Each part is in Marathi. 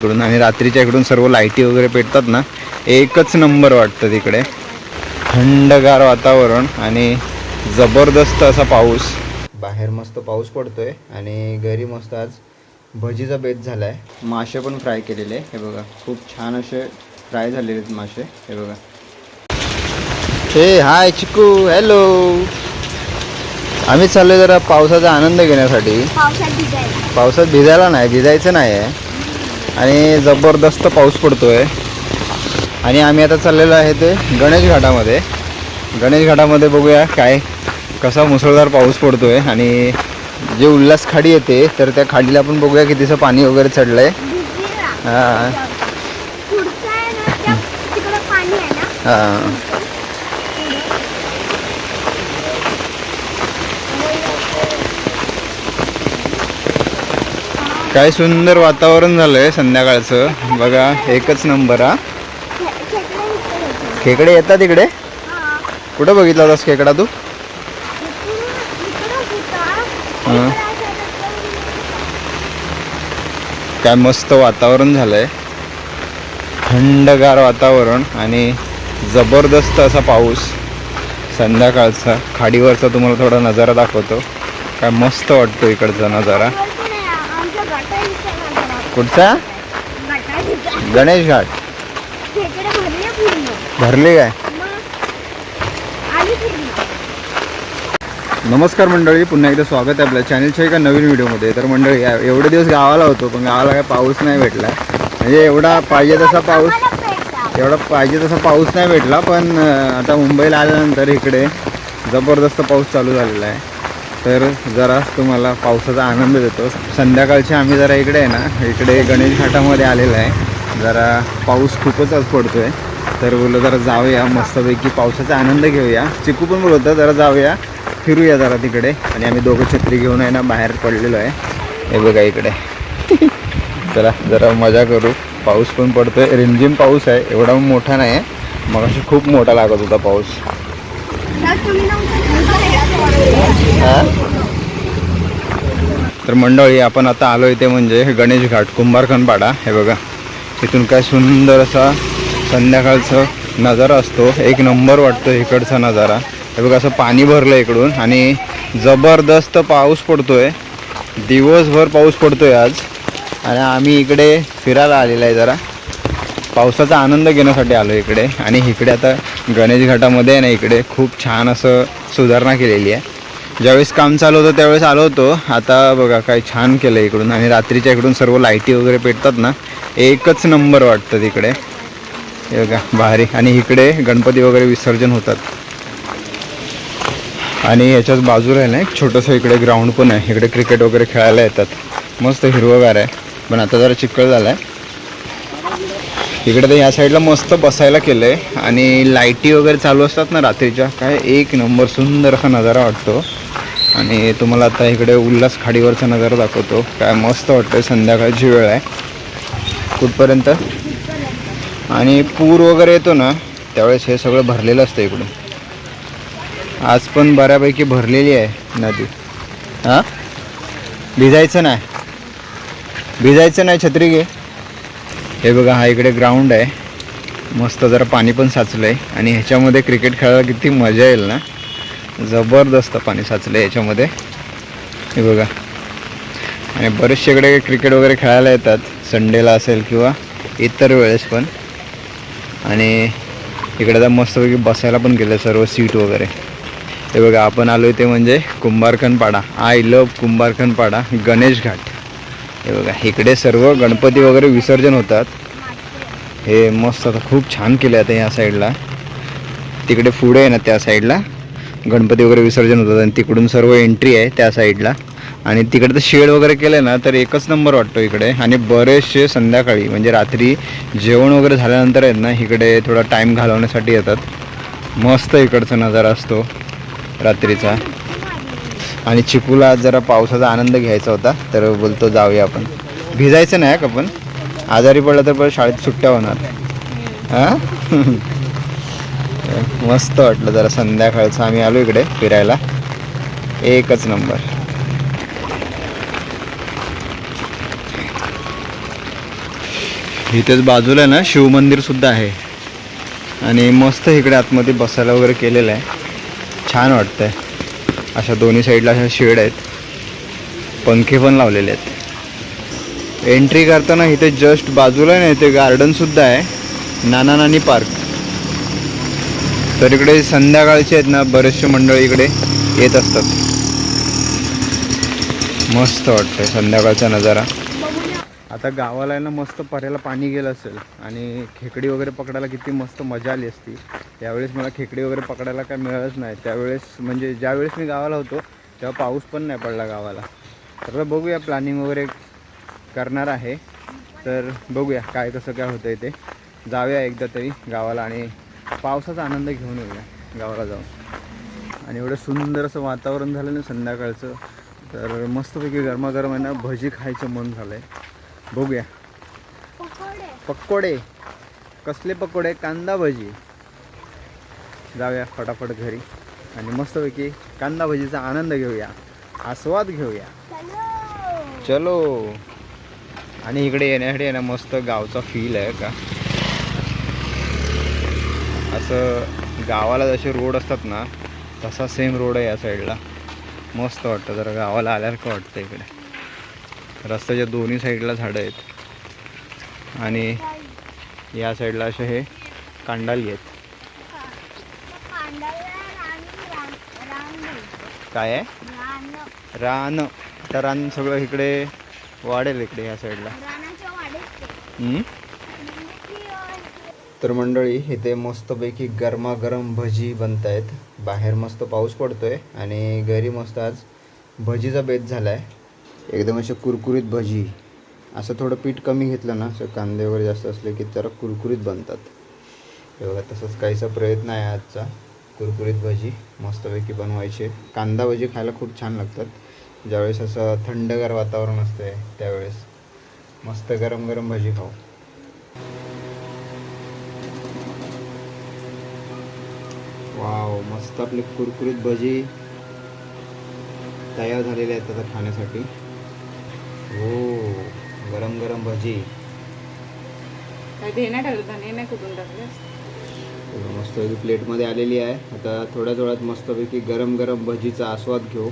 इकडून आणि रात्रीच्या इकडून सर्व लाईटी वगैरे पेटतात ना, एकच नंबर वाटतं तिकडे. थंडगार वातावरण आणि जबरदस्त असा पाऊस. बाहेर मस्त पाऊस पडतोय आणि घरी मस्त आज भजीचा बेत झाला आहे. मासे पण फ्राय केलेले, हे बघा खूप छान असे फ्राय झालेले आहेत मासे. हे बघा. हे हाय चिकू, हॅलो. आम्ही चाललोय जरा पावसाचा आनंद घेण्यासाठी. पावसात भिजायला नाही, भिजायचं नाही आहे. आणि जबरदस्त पाऊस पडतोय आणि आम्ही आता चाललेलो आहे ते गणेश घाटामध्ये. गणेश घाटामध्ये बघूया काय कसा मुसळधार पाऊस पडतोय आणि जे उल्हास खाडी येते तर त्या खाडीला पण बघूया कितीचं पाणी वगैरे चढलंय. हां हां. काय सुंदर वातावरण झालंय संध्याकाळचं बघा, एकच नंबर. हा खेकडे येतात इकडे. कुठं बघितला होतास खेकडा तू? काय मस्त वातावरण झालंय, थंडगार वातावरण आणि जबरदस्त असा पाऊस संध्याकाळचा. खाडीवरचा तुम्हाला थोडा नजारा दाखवतो. काय मस्त वाटतो इकडचा नजारा. कुठचा? गणेश घाट भरले काय? नमस्कार मंडळी, पुन्हा एकदा स्वागत आहे आपल्या चॅनलच्या एका नवीन व्हिडिओमध्ये. तर मंडळी एवढे दिवस गावाला होतो पण गावाला काय पाऊस नाही भेटला. म्हणजे एवढा पाहिजे तसा पाऊस नाही भेटला. पण आता मुंबईला आल्यानंतर इकडे जबरदस्त पाऊस चालू झालेला आहे. तर जरा तुम्हाला पावसाचा आनंद देतो. संध्याकाळचे आम्ही जरा इकडे आहे ना, इकडे गणेश घाटामध्ये आलेलं आहे. जरा पाऊस खूपच आज पडतो आहे. तर बोललो जरा जाऊया मस्तपैकी पावसाचा आनंद घेऊया. चिकू पण बोलतो जरा जाऊया फिरूया जरा तिकडे. आणि आम्ही दोघं छत्री घेऊन आहे ना बाहेर पडलेलो आहे. हे बघा इकडे. चला जरा मजा करू. पाऊस पण पडतोय, रिमझिम पाऊस आहे, एवढा मोठा नाही आहे. मग अशी खूप मोठा लागत होता पाऊस. तर मंडळी आपण आता आलो इथे म्हणजे गणेश घाट कुंभारखंडपाडा. हे बघा इथून काय सुंदर असा संध्याकाळचा नजारा असतो. एक नंबर वाटतो इकडचा नजारा. हे बघा असं पाणी भरलं इकडून आणि जबरदस्त पाऊस पडतोय. दिवसभर पाऊस पडतोय आज. आणि आम्ही इकडे फिरायला आलेला आहे, जरा पावसाचा आनंद घेण्यासाठी आलो इकडे. आणि इकडे आता गणेश घाटामध्ये आहे ना, इकडे खूप छान असं सुधारणा केलेली आहे. ज्यावेळेस काम चालू होतं त्यावेळेस आलो होतो. आता बघा काय छान केलं इकडून. आणि रात्रीच्या इकडून सर्व लाईटी वगैरे पेटतात ना, एकच नंबर वाटतं तिकडे. हे बघा भारी. आणि इकडे गणपती वगैरे विसर्जन होतात. आणि याच्याच बाजूला आहे ना एक छोटंसं इकडे ग्राउंड पण आहे. इकडे क्रिकेट वगैरे खेळायला येतात. मस्त हिरवगार आहे, पण आता जरा चिखल झाला आहे इकडे. तर या साईडला मस्त बसायला केलं आहे. आणि लाईटी वगैरे चालू असतात ना रात्रीच्या, काय एक नंबर सुंदर असा नजारा वाटतो. आणि तुम्हाला आता इकडे उल्हास खाडीवरचा नजारा दाखवतो. काय मस्त वाटतं. संध्याकाळची वेळ आहे कुठपर्यंत. आणि पूर वगैरे येतो ना त्यावेळेस हे सगळं भरलेलं असतं इकडून. आज पण बऱ्यापैकी भरलेली आहे नदी. हां भिजायचं नाही, छत्री घे. हे बघा हा इकडे ग्राउंड आहे मस्त. जरा पाणी पण साचलं आहे आणि ह्याच्यामध्ये क्रिकेट खेळायला किती मजा येईल ना. जबरदस्त पाणी साचलं आहे याच्यामध्ये. हे बघा. आणि बरेचसे इकडे क्रिकेट वगैरे खेळायला येतात संडेला असेल किंवा इतर वेळेस पण. आणि इकडे तर मस्तपैकी बसायला पण गेलं सर्व सीट वगैरे. हे बघा आपण आलो ते म्हणजे कुंभारखंडपाडा. आय लव्ह कुंभारखंडपाडा गणेश घाट. हे बघा इकडे सर्व गणपती वगैरे विसर्जन होतात. हे मस्त आता खूप छान केलं आता या साईडला. तिकडे पुढे आहे ना त्या साईडला गणपती वगैरे विसर्जन होतात आणि तिकडून सर्व एंट्री आहे त्या साईडला. आणि तिकडे तर शेड वगैरे केलं ना तर एकच नंबर वाटतो इकडे. आणि बरेचसे संध्याकाळी म्हणजे रात्री जेवण वगैरे झाल्यानंतर आहेत ना इकडे थोडा टाईम घालवण्यासाठी येतात. मस्त इकडचा नजारा असतो रात्रीचा. आणि चिकूला जरा पावसाचा आनंद घ्यायचा होता तर बोलतो जाऊया आपण. भिजायचं नाही का, पण आजारी पडलं तर पण शाळेत सुट्ट्या होणार. हां मस्त वाटलं जरा संध्याकाळचं. आम्ही आलो इकडे फिरायला, एकच नंबर. इथेच बाजूला ना शिवमंदिर सुद्धा आहे आणि मस्त इकडे आतमध्ये बसायला वगैरे केलेलं आहे. छान वाटतंय. अशा दोन्ही साईडला अशा शेड आहेत, पंखे पण लावलेले आहेत. एंट्री करताना इथे जस्ट बाजूला ना इथे गार्डनसुद्धा आहे, नाना नानी पार्क. तर इकडे संध्याकाळचे आहेत ना बरेचसे मंडळी इकडे येत असतात. मस्त वाटतंय संध्याकाळचा नजारा. आता गावाला आहे ना मस्त पर्याला पाणी गेलं असेल आणि खेकडी वगैरे पकडायला किती मस्त मजा आली असती. यावेळेस मला खेकडी वगैरे पकडायला काय मिळालंच नाही. त्यावेळेस म्हणजे ज्यावेळेस मी गावाला होतो तेव्हा पाऊस पण नाही पडला गावाला. तर बघूया, प्लॅनिंग वगैरे करणार आहे. तर बघूया काय कसं काय होतं आहे ते. जाऊया एकदा तरी गावाला आणि पावसाचा आनंद घेऊन येऊया गावाला जाऊन. आणि एवढं सुंदर असं वातावरण झालं ना संध्याकाळचं, तर मस्तपैकी गरमागरम आहे ना भजी खायचं मन झालं आहे. बघूया. पकोडे कसले पकोडे? कांदा भजी. जाऊया फटाफट घरी आणि मस्तपैकी कांदा भजीचा आनंद घेऊया, आस्वाद घेऊया. चलो. आणि इकडे येण्यासाठी आहे ना मस्त गावचा फील आहे का. असं गावाला जसे रोड असतात ना तसा सेम रोड आहे या साईडला. मस्त वाटतं, जरा गावाला आल्यासारखं वाटतं. इकडे रस्त्याच्या दोन्ही साईडला झाडं आहेत आणि या साईडला असे हे कांडाली आहेत. काय आहे? रान. तर रान सगळं इकडे वाढेल इकडे या साईडला. तर मंडळी इथे मस्तपैकी गरमागरम भजी बनत आहेत. बाहेर मस्त पाऊस पडतोय आणि घरी मस्त आज भजीचा बेत झाला आहे. एकदम असे कुरकुरीत भजी. असं थोडं पीठ कमी घेतलं ना, असं कांदे वगैरे जास्त असले की जरा कुरकुरीत बनतात. एवढा तसंच काहीसा प्रयत्न आहे आजचा. कुरकुरीत भजी मस्तपैकी बनवायचे. कांदा भजी खायला खूप छान लागतात ज्यावेळेस असं थंडगार वातावरण असते त्यावेळेस. मस्त गरम गरम भजी खाऊ. वाव, मस्त आपले कुरकुरीत भजी तयार झालेले आहेत आता खाण्यासाठी. हो, गरम गरम भजी. मस्त प्लेटमध्ये आलेली आहे. आता थोड्या थोड्यात मस्तपैकी गरम गरम भजीचा आस्वाद घेऊ.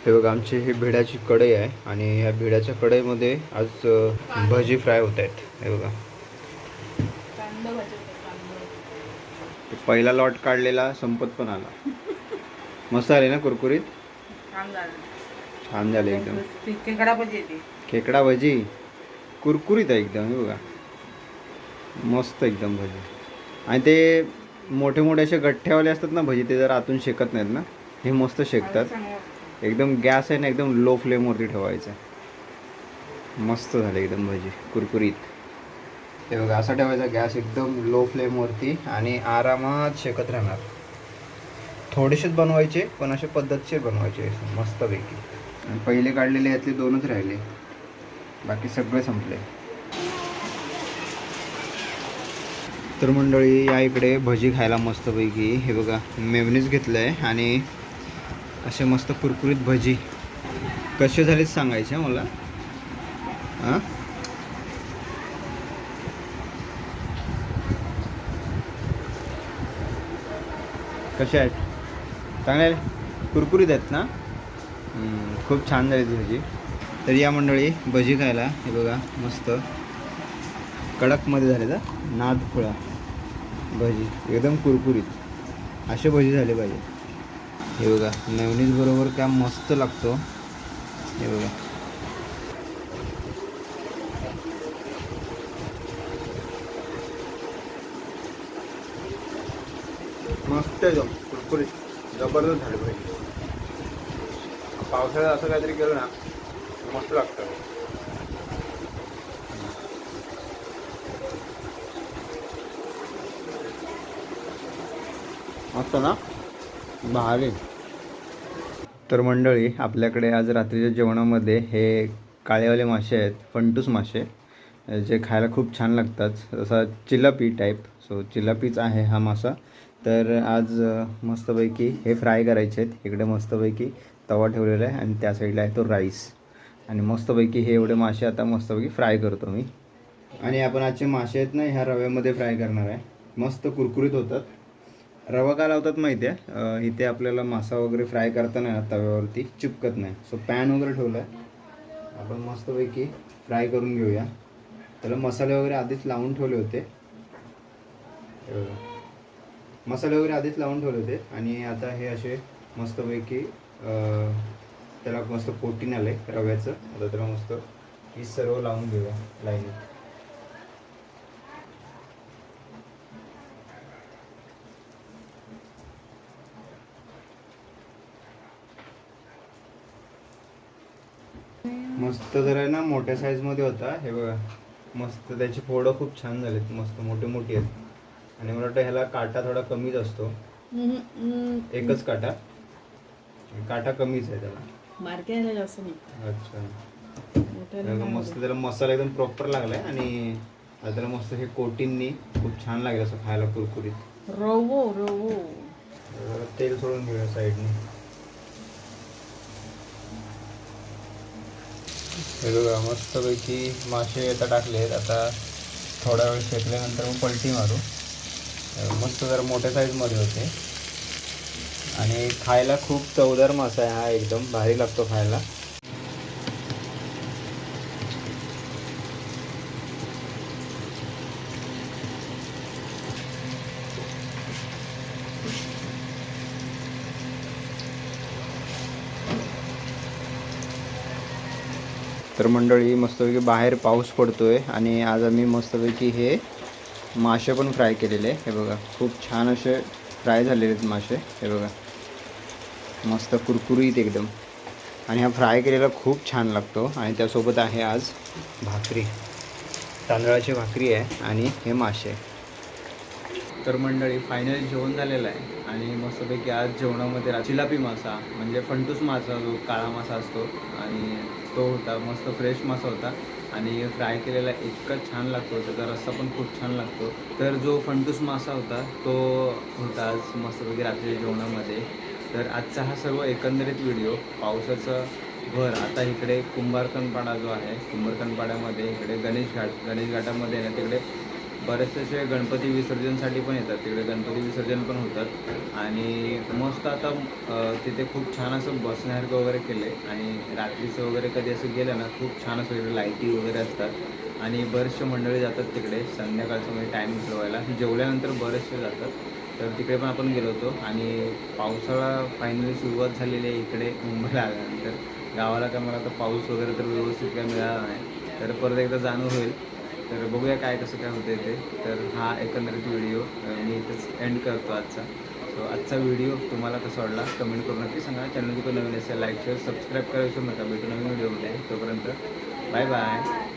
हे बघा, आमची ही भिड्याची कढई आहे आणि ह्या भिड्याच्या कढईमध्ये आज भजी फ्राय होत आहेत. हे बघा, पहिला लॉट काढलेला संपत पण आला. मस्त आले ना कुरकुरीत. छान झाले एकदम. खेकडा भजी कुरकुरीत आहे एकदम. हे बघा, मस्त एकदम भजी. आणि ते मोठे मोठे असे गठ्ठेवाले असतात ना भजी, ते जरा आतून शेकत नाहीत ना, हे मस्त शेकतात. एकदम गॅस आहे ना एकदम लो फ्लेमवरती ठेवायचं. मस्त झाले एकदम भजी कुरकुरीत. हे बघा, असा ठेवायचा गॅस एकदम लो फ्लेमवरती आणि आरामात शेकत राहणार. थोडेसेच बनवायचे पण असे पद्धतशीर बनवायचे मस्तपैकी. आणि पहिले काढलेले यातले 2च राहिले, बाकी सगळे संपले. तर मंडळी या इकडे भजी खायला मस्तपैकी. हे बघा, मेवनीज घेतलं आहे आणि असे मस्त कुरकुरीत भजी. कसे झालेत सांगायचे मला. हां, कसे आहेत? चांगले आहेत, कुरकुरीत आहेत ना. खूप छान झाली ती भजी. तर या मंडळी भजी खायला. हे बघा, मस्त कडकमध्ये झाले ना, नादखुळा भजी, एकदम कुरकुरीत असे भजी झाले पाहिजे. हे बघा, मेयोनीज बरोबर काय मस्त लागतो. हे बघा, मस्त एकदम कुरकुरीत जबरदस्त झाले पाहिजे. पावसाळ्यात असं काहीतरी केलं ना मस्त लागतं. मस्त ना, भारी. तर मंडळी आपल्याकडे आज रात्रीच्या जेवणामध्ये हे काळेवाले मासे आहेत, फंटूस मासे. जे खायला खूप छान लागतात, जसा चिलापी टाईप. सो चिलापीच आहे हा मासा. तर आज मस्तपैकी हे फ्राय करायचे आहेत. इकडे मस्तपैकी तवा ठेवलेला आहे आणि त्या साईडला आहे तो राईस. आणि मस्तपैकी हे एवढे मासे आता मस्तपैकी फ्राय करतो मी. आणि आपण आजचे मासे आहेत ना ह्या रव्यामध्ये फ्राय करणार आहे. मस्त कुरकुरीत होतात. रवा का लावतात माहिती आहे, इथे आपल्याला मासा वगैरे फ्राय करताना तव्यावरती चिपकत नाही. सो पॅन वगैरे ठेवला आहे, आपण मस्तपैकी फ्राय करून घेऊया. त्याला मसाले वगैरे आधीच लावून ठेवले होते. मसाले वगैरे आधीच लावून ठेवले होते आणि आता हे असे मस्तपैकी त्याला मस्त कोटिंग आलं आहे रव्याचं. आता त्याला मस्त ही सर्व लावून घेऊया लाईनीत. मस्त जरा ना मोठ्या साईजमध्ये होता. हे बघा मस्त त्याची फोडं खूप छान झालीत, मस्त मोठे मोठी आहेत. आणि मला वाटतं ह्याला काटा थोडा कमीच असतो, एकच काटा कमीच आहे त्याला. मार्केटला जास्त नाही. अच्छा, मस्त त्याला मसाला एकदम प्रॉपर लागलाय आणि त्याला मस्त हे कोटिंगनी खूप छान लागेल असं खायला कुरकुरीत. रवो रवो तेल सोडून घेऊया साईडने. हे बघा मस्तपैकी मासे आता टाकले आहेत. आता थोडा वेळ शेकल्यानंतर मग पलटी मारू. मस्त जरा मोठ्या साईजमध्ये होते आणि खायला खूप चवदार मासा आहे हा, एकदम भारी लागतो खायला. तर मंडळी मस्तपैकी बाहेर पाऊस पडतोय आणि आज आम्ही मस्तपैकी हे मासे पण फ्राय केलेले. हे बघा खूप छान असे फ्राय झालेले आहेत मासे. हे बघा मस्त कुरकुरीत एकदम. आणि हा फ्राय केलेला खूप छान लागतो. आणि त्यासोबत आहे आज भाकरी, तांदळाची भाकरी आहे आणि हे मासे. तर मंडळी फायनली जेवण झालेलं आहे आणि मस्तपैकी आज जेवणामध्ये चिलापी मासा म्हणजे फंटूस मासा, जो काळा मासा असतो, आणि तो होता. मस्त फ्रेश मासा होता आणि फ्राय केलेला इतका छान लागतो. त्याचा रस्सा पण खूप छान लागतो. तर जो फंटूस मासा होता तो होता आज मस्तपैकी रात्रीच्या जेवणामध्ये. तर आजचा हा सर्व एकंदरीत व्हिडिओ पावसाचं भर. आता इकडे कुंभारकणपाडा जो आहे, कुंभारकणपाड्यामध्ये इकडे गणेश घाटामध्ये ना तिकडे बरेचसे गणपती विसर्जनसाठी पण येतात. तिकडे गणपती विसर्जन पण होतात आणि मस्त आता तिथे खूप छान असं बसण्यासारखं वगैरे केलं आहे. आणि रात्रीचं वगैरे कधी असं गेलं ना खूप छान असं तिकडे लाईटी वगैरे असतात आणि बरेचसे मंडळी जातात तिकडे संध्याकाळचं म्हणजे टाईम ठेवायला. जेवल्यानंतर बरेचसे जातात. तर तिकडे पण आपण गेलो होतो आणि पावसाळा फायनली सुरुवात झालेली आहे इकडे मुंबईला आल्यानंतर. गावाला काय मला आता पाऊस वगैरे तर व्यवस्थित काय मिळाला नाही, तर परत एकदा जाणं होईल. तर बघूया काय कसं काय होतं ते. तर हा एकंदरीत व्हिडिओ मी इथंच एंड करतो आजचा. सो आजचा व्हिडिओ तुम्हाला कसा वाटला कमेंट करून नक्की सांगा. चॅनल पण नवीन असेल लाईक शेअर सबस्क्राईब करायचं नका. भेटू नवीन व्हिडिओमध्ये. तोपर्यंत बाय बाय.